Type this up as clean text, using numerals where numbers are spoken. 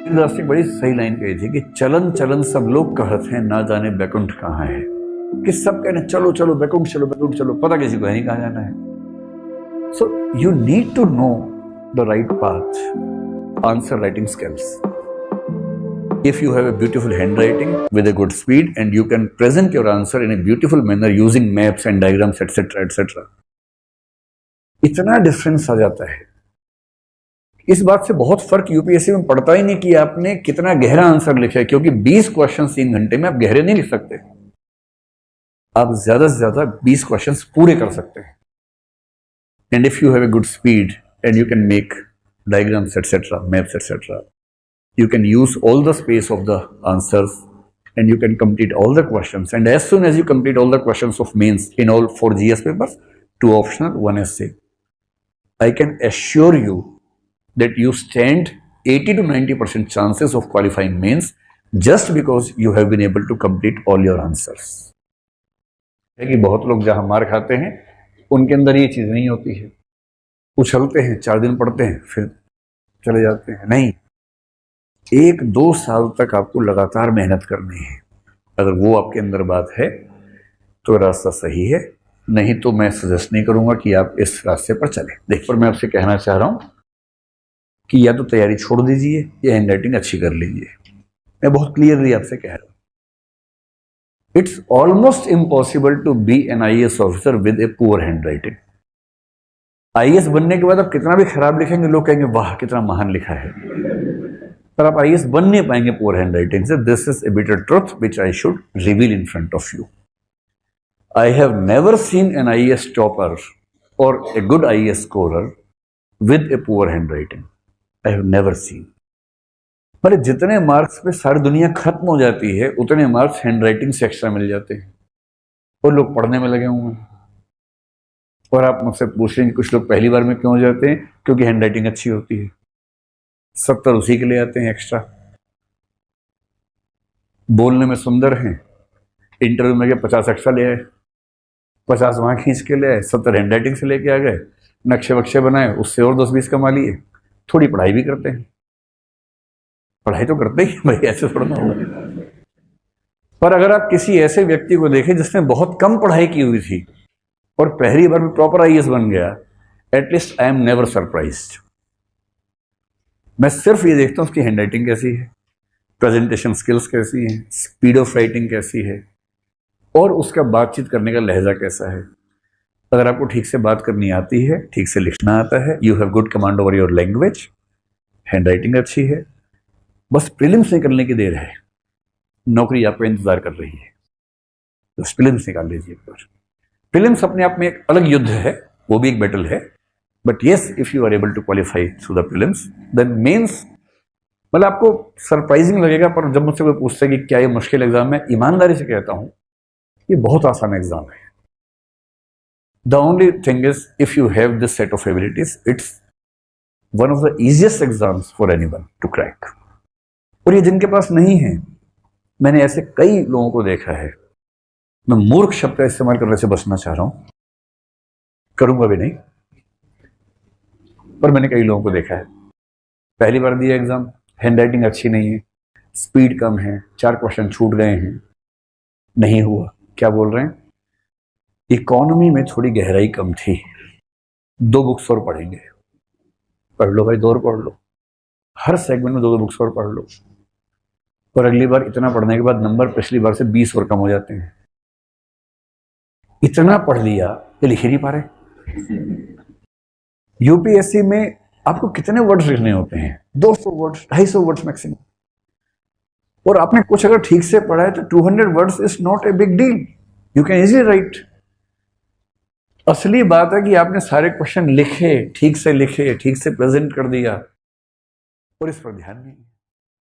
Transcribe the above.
दास ने बड़ी सही लाइन कही थी कि चलन चलन सब लोग कहत हैं, ना जाने बैकुंठ कहाँ है। कि सब कहने चलो चलो बैकुंठ चलो, बैकुंठ चलो, पता किसी को है नहीं कहाँ जाना है। So you need to know the right path, answer writing skills. If you have a beautiful handwriting with a good speed and you can present your answer in a beautiful manner using maps and diagrams etc etc, इतना difference आ जाता है. इस बात से बहुत फर्क UPSC में पड़ता ही नहीं कि आपने कितना गहरा आंसर लिखा है, क्योंकि 20 क्वेश्चन 3 घंटे में आप गहरे नहीं लिख सकते. आप ज्यादा से ज्यादा 20 क्वेश्चन पूरे कर सकते हैं. And if you have a good speed and you can make diagrams etcetera, maps etcetera, you can use all the space of the answers and you can complete all the questions. And as soon as you complete all the questions of mains in all 4 GS papers, 2 optional, 1 essay, I can assure you that you stand 80 to 90% chances of qualifying mains just because you have been able to complete all your answers. है कि बहुत लोग जहां मार खाते हैं उनके अंदर ये चीज नहीं होती है. उछलते हैं, 4 दिन पढ़ते हैं, फिर चले जाते हैं. नहीं, 1-2 साल तक आपको लगातार मेहनत करनी है. अगर वो आपके अंदर बात है तो रास्ता सही है, नहीं तो मैं सजेस्ट नहीं करूंगा कि आप इस रास्ते पर चलें. देखिए, पर मैं आपसे कहना चाह रहा हूं कि या तो तैयारी छोड़ दीजिए या हैंड राइटिंग अच्छी कर लीजिए. मैं बहुत क्लियरली आपसे कह रहा हूं, it's almost impossible to be an IAS officer with a poor handwriting. IAS बनने के बाद आप कितना भी खराब लिखेंगे, लोग कहेंगे वाह कितना महान लिखा है, पर आप IAS बन नहीं पाएंगे पुअर हैंड राइटिंग से. This is a bitter truth which I should reveal in front of you. I have never seen an IAS topper और a good IAS scorer with a poor handwriting. I have never seen. मतलब जितने marks पे सारी दुनिया खत्म हो जाती है, उतने मार्क्स हैंड राइटिंग से एक्स्ट्रा मिल जाते हैं और लोग पढ़ने में लगे हुए हैं. और आप मुझसे पूछेंगे कुछ लोग पहली बार में क्यों हो जाते हैं? क्योंकि हैंड राइटिंग अच्छी होती है. 70 उसी के लिए आते हैं एक्स्ट्रा. बोलने में सुंदर हैं, इंटरव्यू में 50 एक्स्ट्रा ले आए, 50 वहां खींच के ले आए, 70 हैंड राइटिंग से लेके आ गए, नक्शे वक्शे बनाए, उससे और 10-20 कमा लिए. थोड़ी पढ़ाई भी करते हैं, पढ़ाई तो करते ही भाई, ऐसे थोड़ा ना होगा. पर अगर आप किसी ऐसे व्यक्ति को देखें जिसने बहुत कम पढ़ाई की हुई थी और पहली बार में प्रॉपर IAS बन गया, at least I am never surprised. मैं सिर्फ ये देखता हूं उसकी हैंड राइटिंग कैसी है, प्रेजेंटेशन स्किल्स कैसी है, स्पीड ऑफ राइटिंग कैसी है, और उसका बातचीत करने का लहजा कैसा है. अगर आपको ठीक से बात करनी आती है, ठीक से लिखना आता है, you have good command over your language, hand writing अच्छी है, बस प्रीलिम्स निकलने की देर है. नौकरी आपका इंतजार कर रही है, तो प्रीलिम्स निकाल लीजिए एक बार. प्रीलिम्स अपने आप में एक अलग युद्ध है, वो भी एक बैटल है. But yes, if you are able to qualify through the prelims, then mains, मतलब आपको सरप्राइजिंग लगेगा. पर जब मुझसे कोई पूछता है कि क्या ये मुश्किल एग्जाम है, ईमानदारी से कहता हूं ये बहुत आसान एग्जाम है. The only thing is if you have this set of abilities, it's one of the easiest exams for anyone to crack. और ये जिनके पास नहीं है, मैंने ऐसे कई लोगों को देखा है. मैं मूर्ख शब्द का इस्तेमाल करने से बचना चाह रहा हूं, करूंगा भी नहीं, पर मैंने कई लोगों को देखा है पहली बार दिया एग्जाम, हैंड राइटिंग अच्छी नहीं है, स्पीड कम है, 4 क्वेश्चन छूट गए हैं, नहीं हुआ. क्या बोल रहे हैं? इकोनॉमी में थोड़ी गहराई कम थी, 2 बुक्स और पढ़ेंगे. पढ़ लो भाई, 2 और पढ़ लो, हर सेगमेंट में 2 बुक्स और पढ़ लो, और अगली बार इतना पढ़ने के बाद नंबर पिछली बार से 20 और कम हो जाते हैं. इतना पढ़ लिया ये लिख ही नहीं पा रहे. यूपीएससी में आपको कितने वर्ड्स लिखने होते हैं? 200 वर्ड्स, 250 वर्ड्स मैक्सिमम. और आपने कुछ अगर ठीक से पढ़ा है तो 200 words is not a big deal, you can easily right. असली बात है कि आपने सारे क्वेश्चन लिखे, ठीक से प्रेजेंट कर दिया, और इस पर ध्यान नहीं.